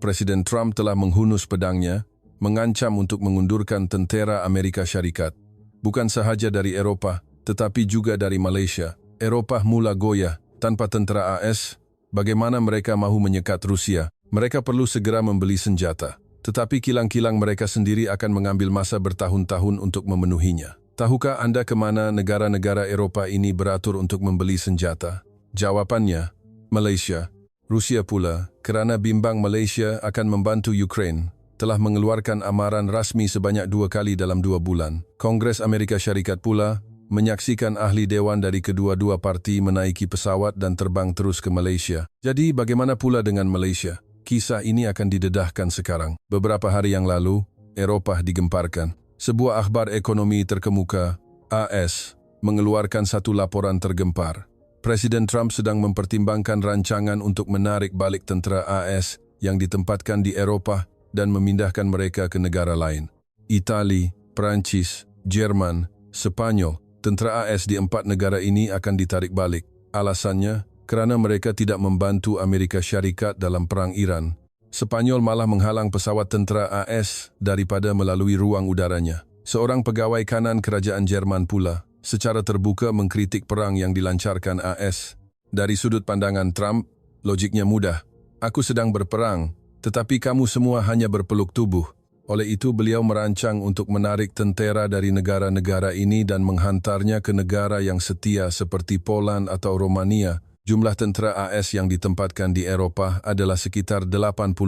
Presiden Trump telah menghunus pedangnya, mengancam untuk mengundurkan tentera Amerika Syarikat. Bukan sahaja dari Eropa, tetapi juga dari Malaysia. Eropa mula goyah. Tanpa tentera AS, bagaimana mereka mahu menyekat Rusia? Mereka perlu segera membeli senjata. Tetapi kilang-kilang mereka sendiri akan mengambil masa bertahun-tahun untuk memenuhinya. Tahukah Anda kemana negara-negara Eropa ini beratur untuk membeli senjata? Jawabannya, Malaysia. Rusia pula, kerana bimbang Malaysia akan membantu Ukraine, telah mengeluarkan amaran rasmi sebanyak 2 kali dalam 2 bulan. Kongres Amerika Syarikat pula menyaksikan ahli dewan dari kedua-dua parti menaiki pesawat dan terbang terus ke Malaysia. Jadi bagaimana pula dengan Malaysia? Kisah ini akan didedahkan sekarang. Beberapa hari yang lalu, Eropah digemparkan. Sebuah akhbar ekonomi terkemuka, AS, mengeluarkan satu laporan tergempar. Presiden Trump sedang mempertimbangkan rancangan untuk menarik balik tentera AS yang ditempatkan di Eropah dan memindahkan mereka ke negara lain. Itali, Perancis, Jerman, Sepanyol, tentera AS di 4 negara ini akan ditarik balik. Alasannya, kerana mereka tidak membantu Amerika Syarikat dalam perang Iran. Sepanyol malah menghalang pesawat tentera AS daripada melalui ruang udaranya. Seorang pegawai kanan kerajaan Jerman pula secara terbuka mengkritik perang yang dilancarkan AS. Dari sudut pandangan Trump, logiknya mudah. Aku sedang berperang, tetapi kamu semua hanya berpeluk tubuh. Oleh itu beliau merancang untuk menarik tentera dari negara-negara ini dan menghantarnya ke negara yang setia seperti Poland atau Romania. Jumlah tentera AS yang ditempatkan di Eropah adalah sekitar 84.000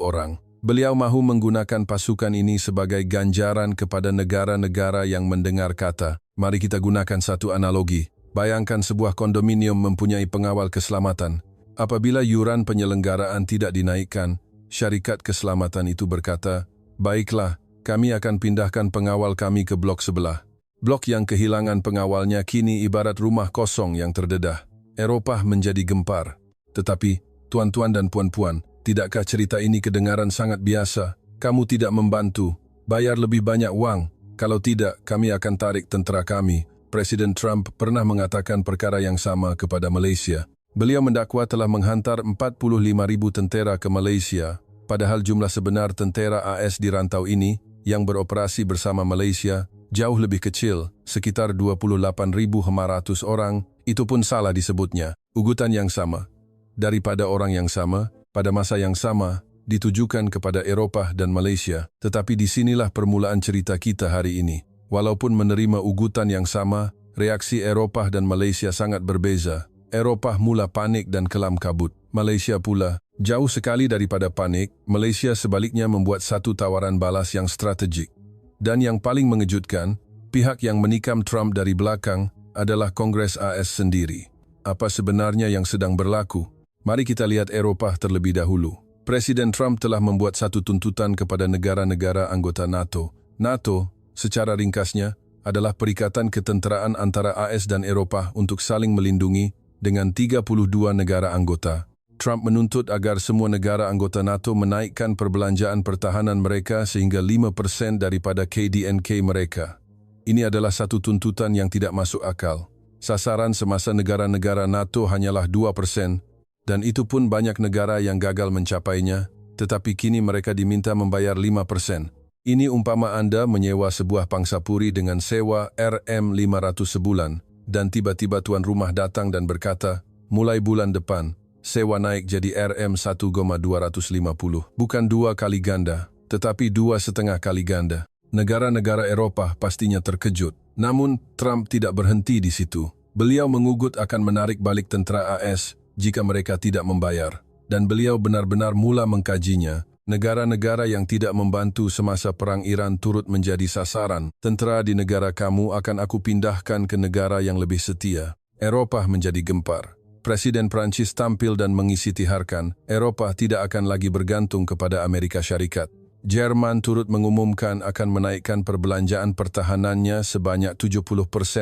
orang. Beliau mahu menggunakan pasukan ini sebagai ganjaran kepada negara-negara yang mendengar kata. Mari kita gunakan satu analogi. Bayangkan sebuah kondominium mempunyai pengawal keselamatan. Apabila yuran penyelenggaraan tidak dinaikkan, syarikat keselamatan itu berkata, "Baiklah, kami akan pindahkan pengawal kami ke blok sebelah." Blok yang kehilangan pengawalnya kini ibarat rumah kosong yang terdedah. Eropah menjadi gempar. Tetapi, tuan-tuan dan puan-puan, tidakkah cerita ini kedengaran sangat biasa? Kamu tidak membantu, bayar lebih banyak uang. Kalau tidak, kami akan tarik tentera kami. Presiden Trump pernah mengatakan perkara yang sama kepada Malaysia. Beliau mendakwa telah menghantar 45.000 tentera ke Malaysia, padahal jumlah sebenar tentera AS di rantau ini, yang beroperasi bersama Malaysia, jauh lebih kecil, sekitar 28.500 orang. Itu pun salah disebutnya. Ugutan yang sama, daripada orang yang sama, pada masa yang sama, ditujukan kepada Eropah dan Malaysia. Tetapi disinilah permulaan cerita kita hari ini. Walaupun menerima ugutan yang sama, reaksi Eropah dan Malaysia sangat berbeza. Eropah mula panik dan kelam kabut. Malaysia pula, jauh sekali daripada panik, Malaysia sebaliknya membuat satu tawaran balas yang strategik. Dan yang paling mengejutkan, pihak yang menikam Trump dari belakang adalah Kongres AS sendiri. Apa sebenarnya yang sedang berlaku? Mari kita lihat Eropah terlebih dahulu. Presiden Trump telah membuat satu tuntutan kepada negara-negara anggota NATO. NATO, secara ringkasnya, adalah perikatan ketenteraan antara AS dan Eropah untuk saling melindungi dengan 32 negara anggota. Trump menuntut agar semua negara anggota NATO menaikkan perbelanjaan pertahanan mereka sehingga 5% daripada KDNK mereka. Ini adalah satu tuntutan yang tidak masuk akal. Sasaran semasa negara-negara NATO hanyalah 2%, dan itu pun banyak negara yang gagal mencapainya, tetapi kini mereka diminta membayar 5%. Ini umpama Anda menyewa sebuah pangsapuri dengan sewa RM500 sebulan, dan tiba-tiba tuan rumah datang dan berkata, mulai bulan depan, sewa naik jadi RM1,250. Bukan 2 kali ganda, tetapi 2,5 kali ganda. Negara-negara Eropah pastinya terkejut. Namun, Trump tidak berhenti di situ. Beliau mengugut akan menarik balik tentera AS jika mereka tidak membayar. Dan beliau benar-benar mula mengkajinya. Negara-negara yang tidak membantu semasa perang Iran turut menjadi sasaran. Tentera di negara kamu akan aku pindahkan ke negara yang lebih setia. Eropah menjadi gempar. Presiden Prancis tampil dan mengisiharkan, Eropah tidak akan lagi bergantung kepada Amerika Syarikat. Jerman turut mengumumkan akan menaikkan perbelanjaan pertahanannya sebanyak 70%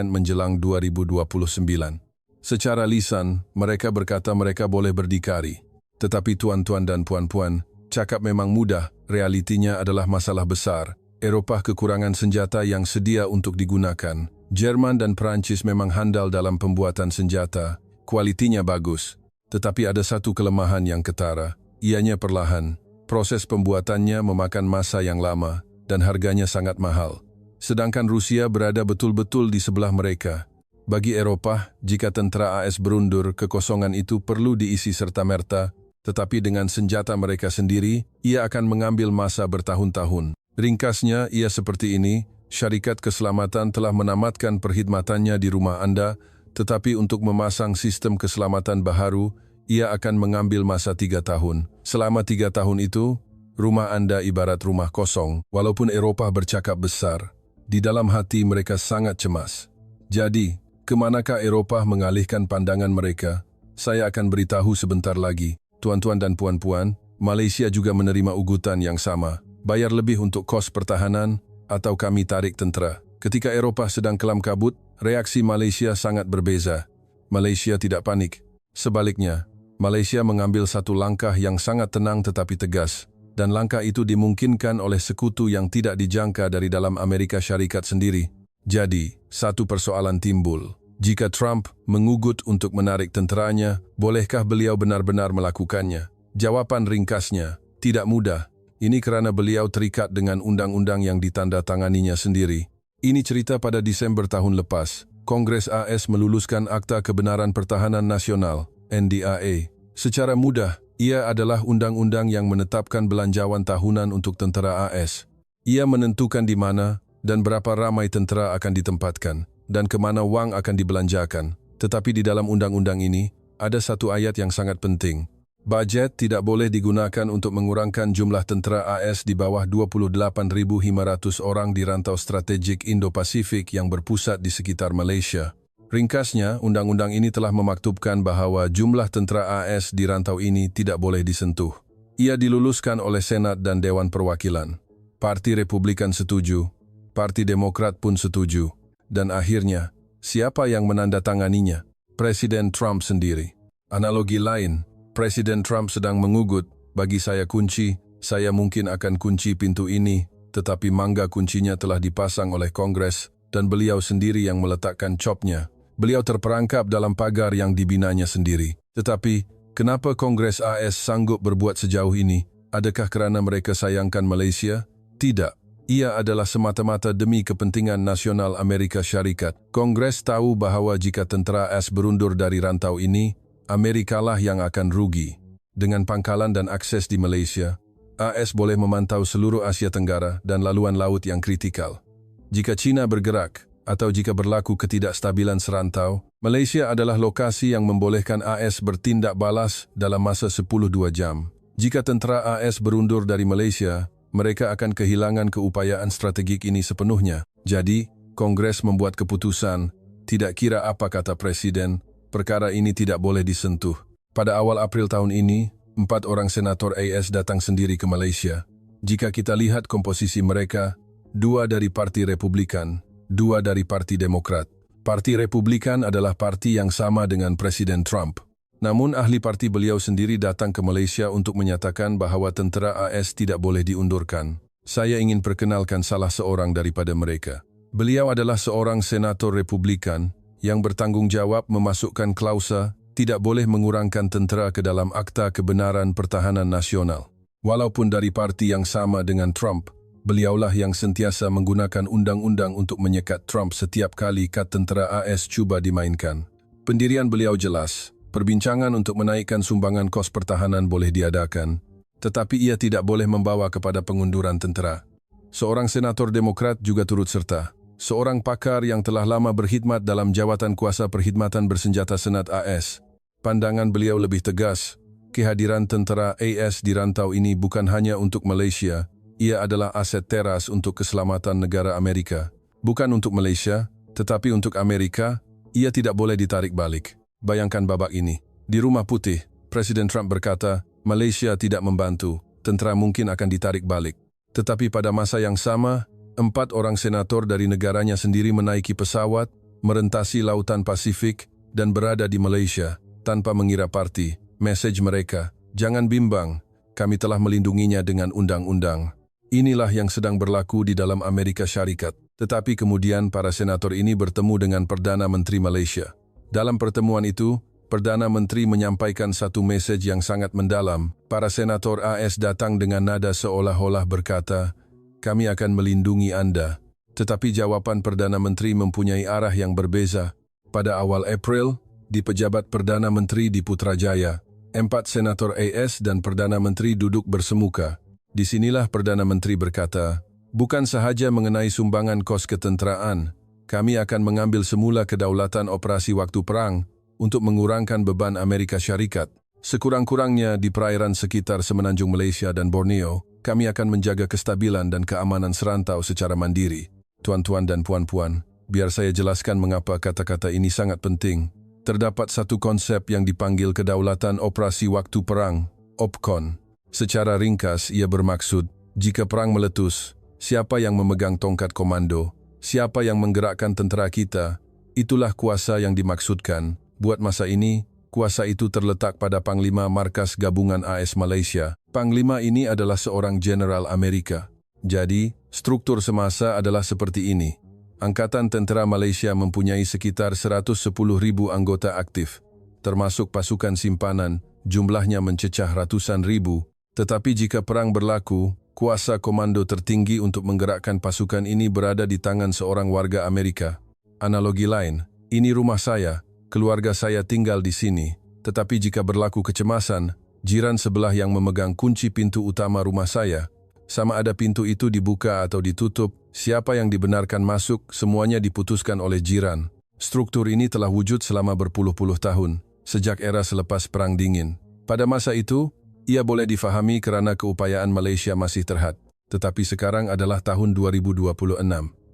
menjelang 2029. Secara lisan, mereka berkata mereka boleh berdikari. Tetapi tuan-tuan dan puan-puan, cakap memang mudah, realitinya adalah masalah besar. Eropah kekurangan senjata yang sedia untuk digunakan. Jerman dan Prancis memang handal dalam pembuatan senjata, kualitinya bagus. Tetapi ada satu kelemahan yang ketara, ianya perlahan. Proses pembuatannya memakan masa yang lama dan harganya sangat mahal. Sedangkan Rusia berada betul-betul di sebelah mereka. Bagi Eropa, jika tentara AS berundur, kekosongan itu perlu diisi serta-merta, tetapi dengan senjata mereka sendiri, ia akan mengambil masa bertahun-tahun. Ringkasnya, ia seperti ini, Syarikat Keselamatan telah menamatkan perkhidmatannya di rumah Anda, tetapi untuk memasang sistem keselamatan baharu, ia akan mengambil masa 3 tahun. Selama 3 tahun itu, rumah Anda ibarat rumah kosong, walaupun Eropa bercakap besar. Di dalam hati mereka sangat cemas. Jadi, kemanakah Eropa mengalihkan pandangan mereka? Saya akan beritahu sebentar lagi. Tuan-tuan dan puan-puan, Malaysia juga menerima ugutan yang sama. Bayar lebih untuk kos pertahanan, atau kami tarik tentera. Ketika Eropa sedang kelam kabut, reaksi Malaysia sangat berbeza. Malaysia tidak panik. Sebaliknya, Malaysia mengambil satu langkah yang sangat tenang tetapi tegas, dan langkah itu dimungkinkan oleh sekutu yang tidak dijangka dari dalam Amerika Syarikat sendiri. Jadi, satu persoalan timbul. Jika Trump mengugut untuk menarik tenteranya, bolehkah beliau benar-benar melakukannya? Jawaban ringkasnya, tidak mudah. Ini karena beliau terikat dengan undang-undang yang ditandatanganinya sendiri. Ini cerita pada Desember tahun lepas. Kongres AS meluluskan Akta Kebenaran Pertahanan Nasional, NDAA. Secara mudah, ia adalah undang-undang yang menetapkan belanjawan tahunan untuk tentera AS. Ia menentukan di mana dan berapa ramai tentera akan ditempatkan, dan kemana wang akan dibelanjakan. Tetapi di dalam undang-undang ini, ada satu ayat yang sangat penting. Bajet tidak boleh digunakan untuk mengurangkan jumlah tentera AS di bawah 28.500 orang di rantau strategik Indo-Pasifik yang berpusat di sekitar Malaysia. Ringkasnya, undang-undang ini telah memaktubkan bahawa jumlah tentera AS di rantau ini tidak boleh disentuh. Ia diluluskan oleh Senat dan Dewan Perwakilan. Parti Republikan setuju, Parti Demokrat pun setuju, dan akhirnya, siapa yang menandatanganinya? Presiden Trump sendiri. Analogi lain, Presiden Trump sedang mengugut, bagi saya kunci, saya mungkin akan kunci pintu ini, tetapi mangga kuncinya telah dipasang oleh Kongres, dan beliau sendiri yang meletakkan copnya. Beliau terperangkap dalam pagar yang dibinanya sendiri. Tetapi, kenapa Kongres AS sanggup berbuat sejauh ini? Adakah kerana mereka sayangkan Malaysia? Tidak. Ia adalah semata-mata demi kepentingan nasional Amerika Syarikat. Kongres tahu bahawa jika tentera AS berundur dari rantau ini, Amerikalah yang akan rugi. Dengan pangkalan dan akses di Malaysia, AS boleh memantau seluruh Asia Tenggara dan laluan laut yang kritikal. Jika China bergerak, atau jika berlaku ketidakstabilan serantau, Malaysia adalah lokasi yang membolehkan AS bertindak balas dalam masa 12 jam. Jika tentera AS berundur dari Malaysia, mereka akan kehilangan keupayaan strategik ini sepenuhnya. Jadi, Kongres membuat keputusan, tidak kira apa kata Presiden, perkara ini tidak boleh disentuh. Pada awal April tahun ini, 4 orang senator AS datang sendiri ke Malaysia. Jika kita lihat komposisi mereka, 2 dari Parti Republikan, 2 dari Parti Demokrat. Parti Republikan adalah parti yang sama dengan Presiden Trump. Namun ahli parti beliau sendiri datang ke Malaysia untuk menyatakan bahawa tentera AS tidak boleh diundurkan. Saya ingin perkenalkan salah seorang daripada mereka. Beliau adalah seorang senator Republikan yang bertanggung jawab memasukkan klausa tidak boleh mengurangkan tentera ke dalam Akta Kebenaran Pertahanan Nasional. Walaupun dari parti yang sama dengan Trump, beliaulah yang sentiasa menggunakan undang-undang untuk menyekat Trump setiap kali kad tentera AS cuba dimainkan. Pendirian beliau jelas, perbincangan untuk menaikkan sumbangan kos pertahanan boleh diadakan, tetapi ia tidak boleh membawa kepada pengunduran tentera. Seorang senator Demokrat juga turut serta. Seorang pakar yang telah lama berkhidmat dalam jawatan kuasa perkhidmatan bersenjata Senat AS. Pandangan beliau lebih tegas, kehadiran tentera AS di rantau ini bukan hanya untuk Malaysia, ia adalah aset teras untuk keselamatan negara Amerika. Bukan untuk Malaysia, tetapi untuk Amerika, ia tidak boleh ditarik balik. Bayangkan babak ini. Di Rumah Putih, Presiden Trump berkata, Malaysia tidak membantu, tentera mungkin akan ditarik balik. Tetapi pada masa yang sama, 4 orang senator dari negaranya sendiri menaiki pesawat, merentasi lautan Pasifik, dan berada di Malaysia, tanpa mengira parti. Mesej mereka, jangan bimbang, kami telah melindunginya dengan undang-undang. Inilah yang sedang berlaku di dalam Amerika Syarikat. Tetapi kemudian para senator ini bertemu dengan Perdana Menteri Malaysia. Dalam pertemuan itu, Perdana Menteri menyampaikan satu mesej yang sangat mendalam. Para senator AS datang dengan nada seolah-olah berkata, "Kami akan melindungi Anda." Tetapi jawaban Perdana Menteri mempunyai arah yang berbeza. Pada awal April, di pejabat Perdana Menteri di Putrajaya, 4 senator AS dan Perdana Menteri duduk bersemuka. Disinilah Perdana Menteri berkata, "Bukan sahaja mengenai sumbangan kos ketenteraan, kami akan mengambil semula kedaulatan operasi waktu perang untuk mengurangkan beban Amerika Syarikat. Sekurang-kurangnya di perairan sekitar semenanjung Malaysia dan Borneo, kami akan menjaga kestabilan dan keamanan serantau secara mandiri." Tuan-tuan dan puan-puan, biar saya jelaskan mengapa kata-kata ini sangat penting. Terdapat satu konsep yang dipanggil kedaulatan operasi waktu perang, OPCON. Secara ringkas, ia bermaksud, jika perang meletus, siapa yang memegang tongkat komando, siapa yang menggerakkan tentera kita, itulah kuasa yang dimaksudkan. Buat masa ini, kuasa itu terletak pada Panglima Markas Gabungan AS Malaysia. Panglima ini adalah seorang Jenderal Amerika. Jadi, struktur semasa adalah seperti ini. Angkatan Tentera Malaysia mempunyai sekitar 110,000 anggota aktif, termasuk pasukan simpanan, jumlahnya mencecah ratusan ribu. Tetapi jika perang berlaku, kuasa komando tertinggi untuk menggerakkan pasukan ini berada di tangan seorang warga Amerika. Analogi lain, ini rumah saya, keluarga saya tinggal di sini. Tetapi jika berlaku kecemasan, jiran sebelah yang memegang kunci pintu utama rumah saya, sama ada pintu itu dibuka atau ditutup, siapa yang dibenarkan masuk, semuanya diputuskan oleh jiran. Struktur ini telah wujud selama berpuluh-puluh tahun, sejak era selepas Perang Dingin. Pada masa itu, ia boleh difahami kerana keupayaan Malaysia masih terhad. Tetapi sekarang adalah tahun 2026.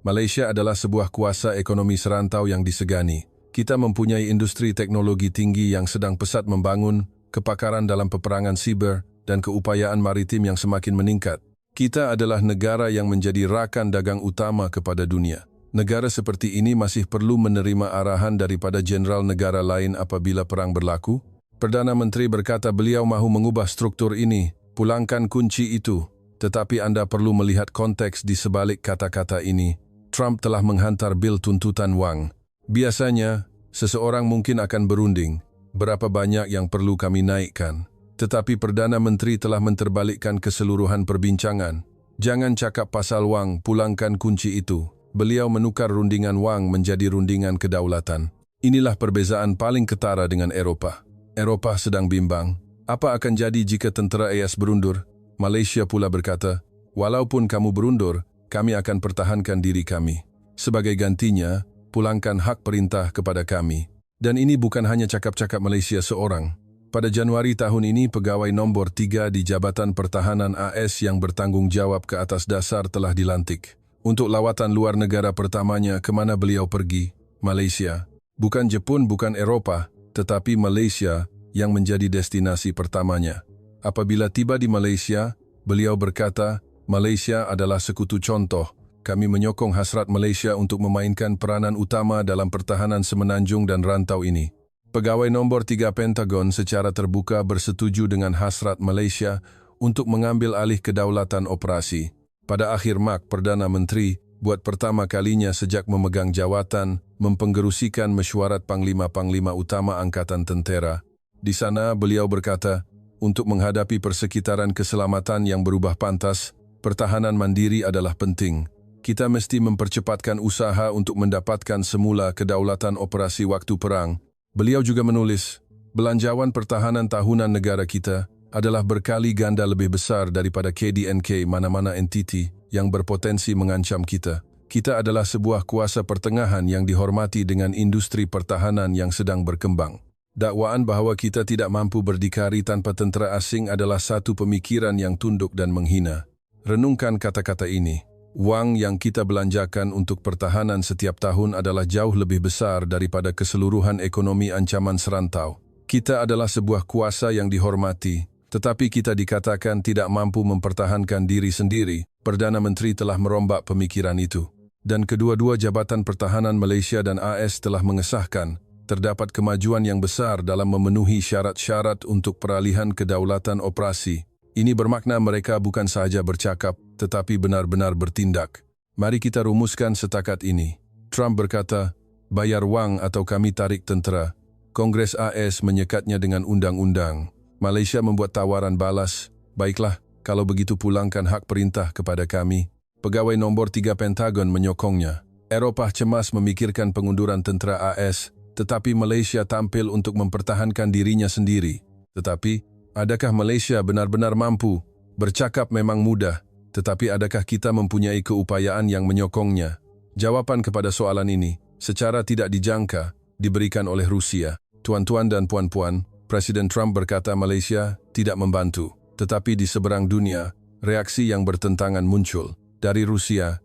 Malaysia adalah sebuah kuasa ekonomi serantau yang disegani. Kita mempunyai industri teknologi tinggi yang sedang pesat membangun, kepakaran dalam peperangan siber, dan keupayaan maritim yang semakin meningkat. Kita adalah negara yang menjadi rakan dagang utama kepada dunia. Negara seperti ini masih perlu menerima arahan daripada jenderal negara lain apabila perang berlaku. Perdana Menteri berkata beliau mahu mengubah struktur ini, pulangkan kunci itu. Tetapi Anda perlu melihat konteks di sebalik kata-kata ini. Trump telah menghantar bil tuntutan wang. Biasanya, seseorang mungkin akan berunding, berapa banyak yang perlu kami naikkan. Tetapi Perdana Menteri telah menterbalikkan keseluruhan perbincangan. Jangan cakap pasal wang, pulangkan kunci itu. Beliau menukar rundingan wang menjadi rundingan kedaulatan. Inilah perbezaan paling ketara dengan Eropah. Eropah sedang bimbang. Apa akan jadi jika tentera AS berundur? Malaysia pula berkata, walaupun kamu berundur, kami akan pertahankan diri kami. Sebagai gantinya, pulangkan hak perintah kepada kami. Dan ini bukan hanya cakap-cakap Malaysia seorang. Pada Januari tahun ini, pegawai nombor 3 di Jabatan Pertahanan AS yang bertanggung jawab ke atas dasar telah dilantik. Untuk lawatan luar negara pertamanya, kemana beliau pergi? Malaysia. Bukan Jepun, bukan Eropah, tetapi Malaysia yang menjadi destinasi pertamanya. Apabila tiba di Malaysia, beliau berkata, Malaysia adalah sekutu contoh. Kami menyokong hasrat Malaysia untuk memainkan peranan utama dalam pertahanan semenanjung dan rantau ini. Pegawai nombor 3 Pentagon secara terbuka bersetuju dengan hasrat Malaysia untuk mengambil alih kedaulatan operasi. Pada akhir Mac, Perdana Menteri buat pertama kalinya sejak memegang jawatan mempenggerusikan mesyuarat Panglima-Panglima Utama Angkatan Tentera. Di sana beliau berkata, untuk menghadapi persekitaran keselamatan yang berubah pantas, pertahanan mandiri adalah penting. Kita mesti mempercepatkan usaha untuk mendapatkan semula kedaulatan operasi waktu perang. Beliau juga menulis, belanjawan pertahanan tahunan negara kita adalah berkali ganda lebih besar daripada KDNK mana-mana entiti yang berpotensi mengancam kita. Kita adalah sebuah kuasa pertengahan yang dihormati dengan industri pertahanan yang sedang berkembang. Dakwaan bahawa kita tidak mampu berdikari tanpa tentera asing adalah satu pemikiran yang tunduk dan menghina. Renungkan kata-kata ini. Wang yang kita belanjakan untuk pertahanan setiap tahun adalah jauh lebih besar daripada keseluruhan ekonomi ancaman serantau. Kita adalah sebuah kuasa yang dihormati, tetapi kita dikatakan tidak mampu mempertahankan diri sendiri. Perdana Menteri telah merombak pemikiran itu. Dan kedua-dua Jabatan Pertahanan Malaysia dan AS telah mengesahkan, terdapat kemajuan yang besar dalam memenuhi syarat-syarat untuk peralihan kedaulatan operasi. Ini bermakna mereka bukan sahaja bercakap, tetapi benar-benar bertindak. Mari kita rumuskan setakat ini. Trump berkata, bayar wang atau kami tarik tentera. Kongres AS menyekatnya dengan undang-undang. Malaysia membuat tawaran balas, baiklah, kalau begitu pulangkan hak perintah kepada kami. Pegawai nombor 3 Pentagon menyokongnya. Eropah cemas memikirkan pengunduran tentera AS, tetapi Malaysia tampil untuk mempertahankan dirinya sendiri. Tetapi, adakah Malaysia benar-benar mampu? Bercakap memang mudah, tetapi adakah kita mempunyai keupayaan yang menyokongnya? Jawaban kepada soalan ini, secara tidak dijangka, diberikan oleh Rusia. Tuan-tuan dan puan-puan, Presiden Trump berkata Malaysia tidak membantu. Tetapi di seberang dunia, reaksi yang bertentangan muncul. Dari Rusia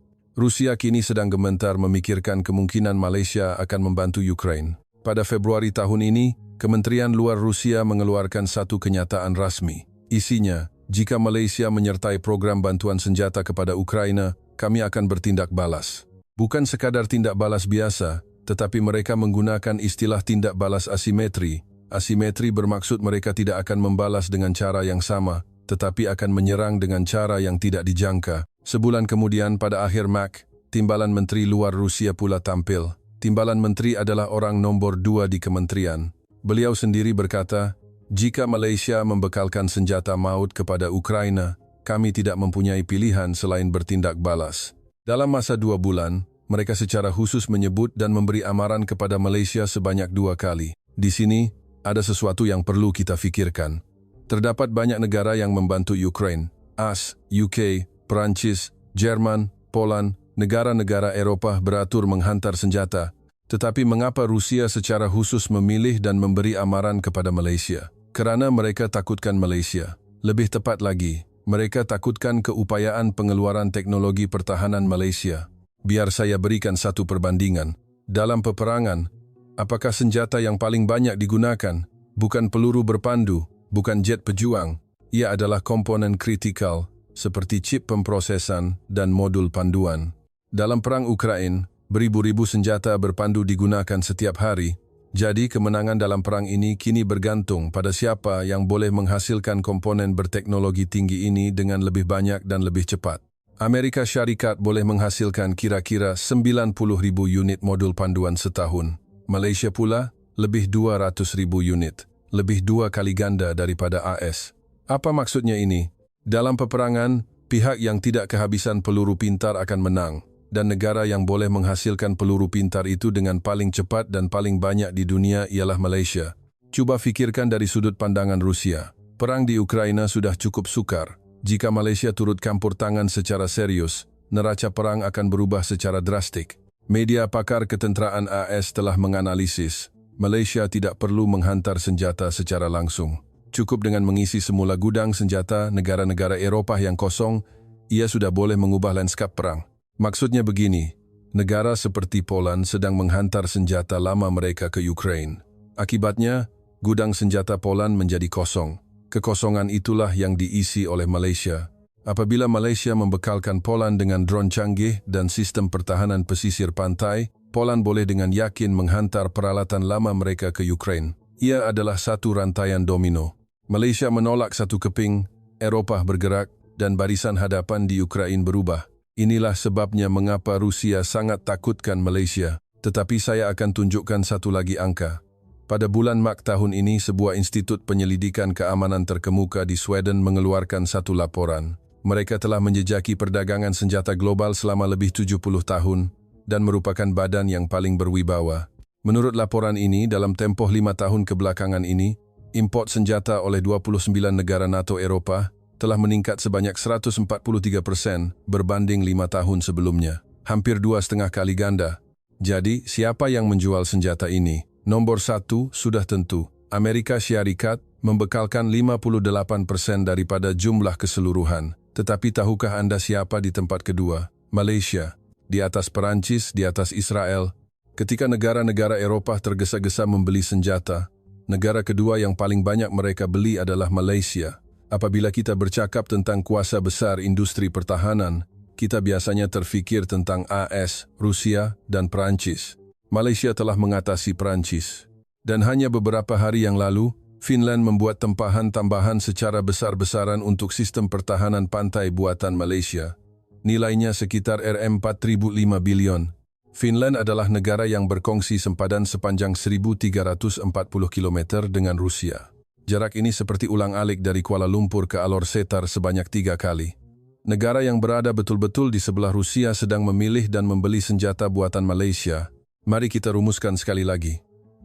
kini sedang gemetar memikirkan kemungkinan Malaysia akan membantu Ukraine. Pada Februari tahun ini, Kementerian Luar Rusia mengeluarkan satu kenyataan rasmi. Isinya, jika Malaysia menyertai program bantuan senjata kepada Ukraina, kami akan bertindak balas. Bukan sekadar tindak balas biasa, tetapi mereka menggunakan istilah tindak balas asimetri. Asimetri bermaksud mereka tidak akan membalas dengan cara yang sama, tetapi akan menyerang dengan cara yang tidak dijangka. Sebulan kemudian pada akhir Mac, Timbalan Menteri Luar Rusia pula tampil. Timbalan Menteri adalah orang nombor 2 di kementerian. Beliau sendiri berkata, jika Malaysia membekalkan senjata maut kepada Ukraina, kami tidak mempunyai pilihan selain bertindak balas. Dalam masa 2 bulan, mereka secara khusus menyebut dan memberi amaran kepada Malaysia sebanyak 2 kali. Di sini, ada sesuatu yang perlu kita fikirkan. Terdapat banyak negara yang membantu Ukraine. AS, UK, Perancis, Jerman, Poland, negara-negara Eropah beratur menghantar senjata. Tetapi mengapa Rusia secara khusus memilih dan memberi amaran kepada Malaysia? Kerana mereka takutkan Malaysia. Lebih tepat lagi, mereka takutkan keupayaan pengeluaran teknologi pertahanan Malaysia. Biar saya berikan satu perbandingan. Dalam peperangan, apakah senjata yang paling banyak digunakan? Bukan peluru berpandu, bukan jet pejuang. Ia adalah komponen kritikal, seperti chip pemprosesan dan modul panduan. Dalam perang Ukraina, beribu-ribu senjata berpandu digunakan setiap hari. Jadi kemenangan dalam perang ini kini bergantung pada siapa yang boleh menghasilkan komponen berteknologi tinggi ini dengan lebih banyak dan lebih cepat. Amerika Syarikat boleh menghasilkan kira-kira 90.000 unit modul panduan setahun. Malaysia pula lebih 200.000 unit, lebih 2 kali ganda daripada AS. Apa maksudnya ini? Dalam peperangan, pihak yang tidak kehabisan peluru pintar akan menang, dan negara yang boleh menghasilkan peluru pintar itu dengan paling cepat dan paling banyak di dunia ialah Malaysia. Cuba fikirkan dari sudut pandangan Rusia. Perang di Ukraina sudah cukup sukar. Jika Malaysia turut campur tangan secara serius, neraca perang akan berubah secara drastik. Media pakar ketenteraan AS telah menganalisis, Malaysia tidak perlu menghantar senjata secara langsung. Cukup dengan mengisi semula gudang senjata negara-negara Eropah yang kosong, ia sudah boleh mengubah lanskap perang. Maksudnya begini, negara seperti Poland sedang menghantar senjata lama mereka ke Ukraina. Akibatnya, gudang senjata Poland menjadi kosong. Kekosongan itulah yang diisi oleh Malaysia. Apabila Malaysia membekalkan Poland dengan drone canggih dan sistem pertahanan pesisir pantai, Poland boleh dengan yakin menghantar peralatan lama mereka ke Ukraina. Ia adalah satu rantaian domino. Malaysia menolak satu keping, Eropah bergerak, dan barisan hadapan di Ukraina berubah. Inilah sebabnya mengapa Rusia sangat takutkan Malaysia. Tetapi saya akan tunjukkan satu lagi angka. Pada bulan Mac tahun ini, sebuah institut penyelidikan keamanan terkemuka di Sweden mengeluarkan satu laporan. Mereka telah menjejaki perdagangan senjata global selama lebih 70 tahun dan merupakan badan yang paling berwibawa. Menurut laporan ini, dalam tempoh 5 tahun kebelakangan ini, import senjata oleh 29 negara NATO Eropah telah meningkat sebanyak 143% berbanding 5 tahun sebelumnya. Hampir 2,5 kali ganda. Jadi, siapa yang menjual senjata ini? Nomor 1 sudah tentu, Amerika Syarikat membekalkan 58% daripada jumlah keseluruhan. Tetapi tahukah Anda siapa di tempat kedua? Malaysia. Di atas Perancis, di atas Israel. Ketika negara-negara Eropah tergesa-gesa membeli senjata, negara kedua yang paling banyak mereka beli adalah Malaysia. Apabila kita bercakap tentang kuasa besar industri pertahanan, kita biasanya terfikir tentang AS, Rusia, dan Perancis. Malaysia telah mengatasi Perancis. Dan hanya beberapa hari yang lalu, Finland membuat tempahan tambahan secara besar-besaran untuk sistem pertahanan pantai buatan Malaysia. Nilainya sekitar RM4.005 bilion. Finland adalah negara yang berkongsi sempadan sepanjang 1.340 km dengan Rusia. Jarak ini seperti ulang-alik dari Kuala Lumpur ke Alor Setar sebanyak 3 kali. Negara yang berada betul-betul di sebelah Rusia sedang memilih dan membeli senjata buatan Malaysia. Mari kita rumuskan sekali lagi.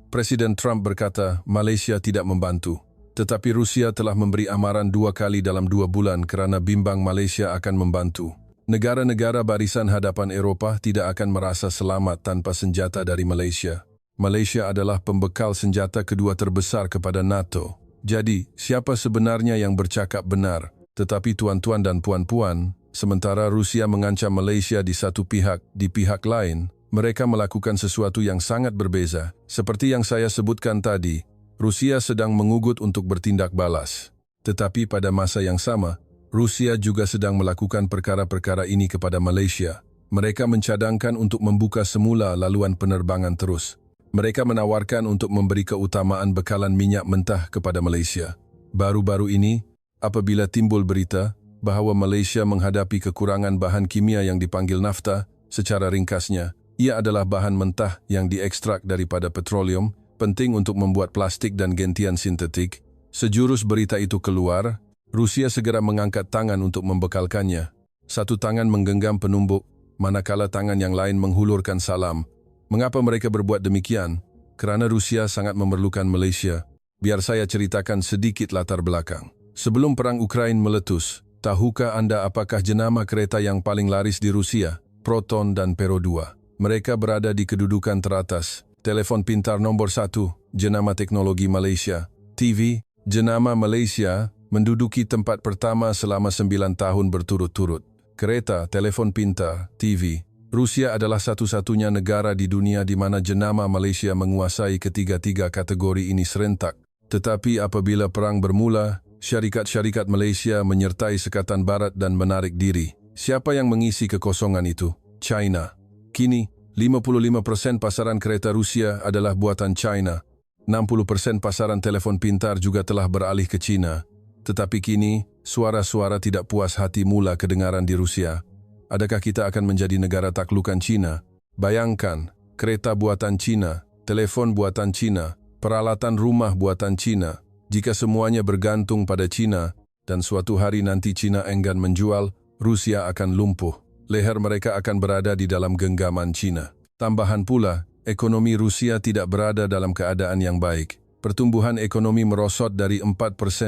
Presiden Trump berkata Malaysia tidak membantu. Tetapi Rusia telah memberi amaran 2 kali dalam 2 bulan kerana bimbang Malaysia akan membantu. Negara-negara barisan hadapan Eropah tidak akan merasa selamat tanpa senjata dari Malaysia. Malaysia adalah pembekal senjata kedua terbesar kepada NATO. Jadi, siapa sebenarnya yang bercakap benar? Tetapi tuan-tuan dan puan-puan, sementara Rusia mengancam Malaysia di satu pihak, di pihak lain, mereka melakukan sesuatu yang sangat berbeza. Seperti yang saya sebutkan tadi, Rusia sedang mengugut untuk bertindak balas. Tetapi pada masa yang sama, Rusia juga sedang melakukan perkara-perkara ini kepada Malaysia. Mereka mencadangkan untuk membuka semula laluan penerbangan terus. Mereka menawarkan untuk memberi keutamaan bekalan minyak mentah kepada Malaysia. Baru-baru ini, apabila timbul berita bahawa Malaysia menghadapi kekurangan bahan kimia yang dipanggil nafta, secara ringkasnya, ia adalah bahan mentah yang diekstrak daripada petroleum, penting untuk membuat plastik dan gentian sintetik. Sejurus berita itu keluar, Rusia segera mengangkat tangan untuk membekalkannya. Satu tangan menggenggam penumbuk, manakala tangan yang lain menghulurkan salam. Mengapa mereka berbuat demikian? Kerana Rusia sangat memerlukan Malaysia. Biar saya ceritakan sedikit latar belakang. Sebelum perang Ukraina meletus, tahukah Anda apakah jenama kereta yang paling laris di Rusia? Proton dan Pero 2. Mereka berada di kedudukan teratas. Telefon pintar nombor 1, jenama teknologi Malaysia. TV, jenama Malaysia, menduduki tempat pertama selama 9 tahun berturut-turut. Kereta, telefon pintar, TV. Rusia adalah satu-satunya negara di dunia di mana jenama Malaysia menguasai ketiga-tiga kategori ini serentak. Tetapi apabila perang bermula, syarikat-syarikat Malaysia menyertai Sekatan Barat dan menarik diri. Siapa yang mengisi kekosongan itu? China. Kini, 55% pasaran kereta Rusia adalah buatan China. 60% pasaran telefon pintar juga telah beralih ke China. Tetapi kini, suara-suara tidak puas hati mula kedengaran di Rusia. Adakah kita akan menjadi negara taklukan China? Bayangkan, kereta buatan China, telefon buatan China, peralatan rumah buatan China. Jika semuanya bergantung pada China, dan suatu hari nanti China enggan menjual, Rusia akan lumpuh. Leher mereka akan berada di dalam genggaman China. Tambahan pula, ekonomi Rusia tidak berada dalam keadaan yang baik. Pertumbuhan ekonomi merosot dari 4%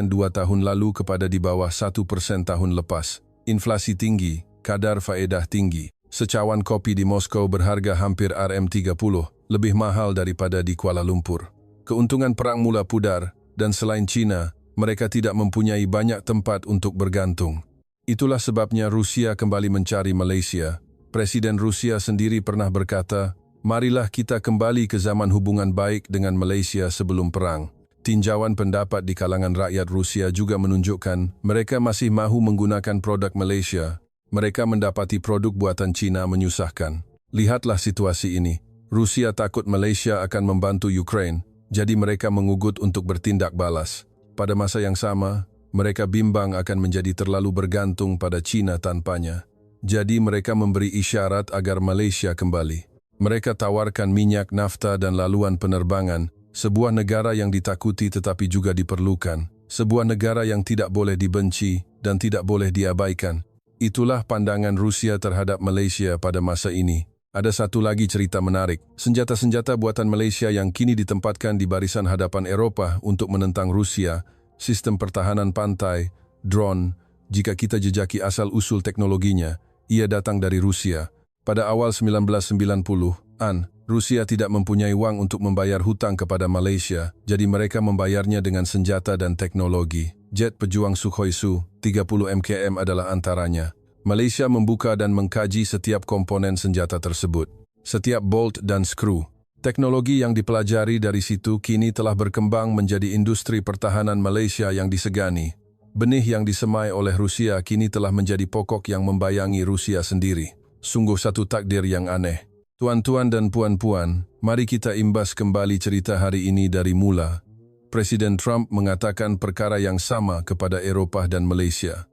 2 tahun lalu kepada di bawah 1% tahun lepas. Inflasi tinggi, kadar faedah tinggi. Secawan kopi di Moskow berharga hampir RM30, lebih mahal daripada di Kuala Lumpur. Keuntungan perang mula pudar, dan selain China, mereka tidak mempunyai banyak tempat untuk bergantung. Itulah sebabnya Rusia kembali mencari Malaysia. Presiden Rusia sendiri pernah berkata, marilah kita kembali ke zaman hubungan baik dengan Malaysia sebelum perang. Tinjauan pendapat di kalangan rakyat Rusia juga menunjukkan mereka masih mahu menggunakan produk Malaysia. Mereka mendapati produk buatan China menyusahkan. Lihatlah situasi ini. Rusia takut Malaysia akan membantu Ukraina, jadi mereka mengugut untuk bertindak balas. Pada masa yang sama, mereka bimbang akan menjadi terlalu bergantung pada China tanpanya. Jadi mereka memberi isyarat agar Malaysia kembali. Mereka tawarkan minyak, nafta dan laluan penerbangan, sebuah negara yang ditakuti tetapi juga diperlukan, sebuah negara yang tidak boleh dibenci dan tidak boleh diabaikan. Itulah pandangan Rusia terhadap Malaysia pada masa ini. Ada satu lagi cerita menarik. Senjata-senjata buatan Malaysia yang kini ditempatkan di barisan hadapan Eropah untuk menentang Rusia, sistem pertahanan pantai, drone, jika kita jejaki asal-usul teknologinya, ia datang dari Rusia. Pada awal 1990-an, Rusia tidak mempunyai wang untuk membayar hutang kepada Malaysia, jadi mereka membayarnya dengan senjata dan teknologi. Jet pejuang Sukhoi Su-30 MKM adalah antaranya. Malaysia membuka dan mengkaji setiap komponen senjata tersebut, setiap bolt dan skru. Teknologi yang dipelajari dari situ kini telah berkembang menjadi industri pertahanan Malaysia yang disegani. Benih yang disemai oleh Rusia kini telah menjadi pokok yang membayangi Rusia sendiri. Sungguh satu takdir yang aneh. Tuan-tuan dan puan-puan, mari kita imbas kembali cerita hari ini dari mula. Presiden Trump mengatakan perkara yang sama kepada Eropah dan Malaysia.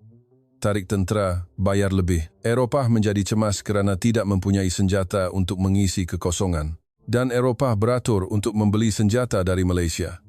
tarik tentera, bayar lebih. Eropah menjadi cemas kerana tidak mempunyai senjata untuk mengisi kekosongan. Dan Eropah beratur untuk membeli senjata dari Malaysia.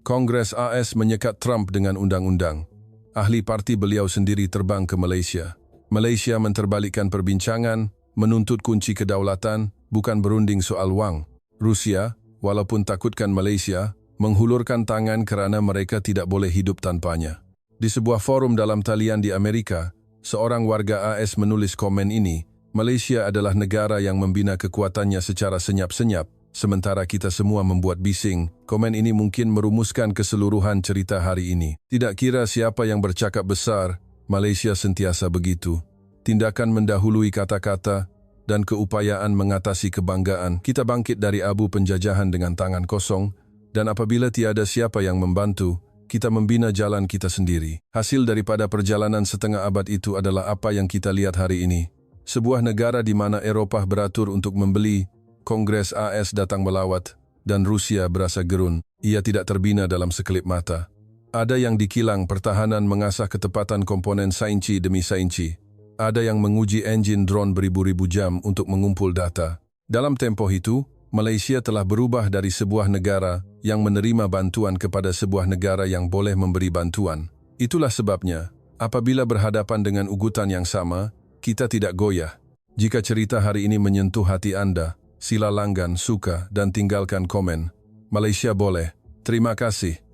Kongres AS menyekat Trump dengan undang-undang. Ahli parti beliau sendiri terbang ke Malaysia. Malaysia menterbalikkan perbincangan, menuntut kunci kedaulatan, bukan berunding soal wang. Rusia, walaupun takutkan Malaysia, menghulurkan tangan kerana mereka tidak boleh hidup tanpanya. Di sebuah forum dalam talian di Amerika, seorang warga AS menulis komen ini, Malaysia adalah negara yang membina kekuatannya secara senyap-senyap, sementara kita semua membuat bising. Komen ini mungkin merumuskan keseluruhan cerita hari ini. Tidak kira siapa yang bercakap besar, Malaysia sentiasa begitu. Tindakan mendahului kata-kata dan keupayaan mengatasi kebanggaan. Kita bangkit dari abu penjajahan dengan tangan kosong, dan apabila tiada siapa yang membantu, kita membina jalan kita sendiri. Hasil daripada perjalanan setengah abad itu adalah apa yang kita lihat hari ini. Sebuah negara di mana Eropah beratur untuk membeli, Kongres AS datang melawat, dan Rusia berasa gerun. Ia tidak terbina dalam sekelip mata. Ada yang dikilang pertahanan mengasah ketepatan komponen sainci demi sainci. Ada yang menguji enjin drone beribu-ribu jam untuk mengumpul data. Dalam tempoh itu, Malaysia telah berubah dari sebuah negara yang menerima bantuan kepada sebuah negara yang boleh memberi bantuan. Itulah sebabnya, apabila berhadapan dengan ugutan yang sama, kita tidak goyah. Jika cerita hari ini menyentuh hati Anda, sila langgan, suka, dan tinggalkan komen. Malaysia boleh. Terima kasih.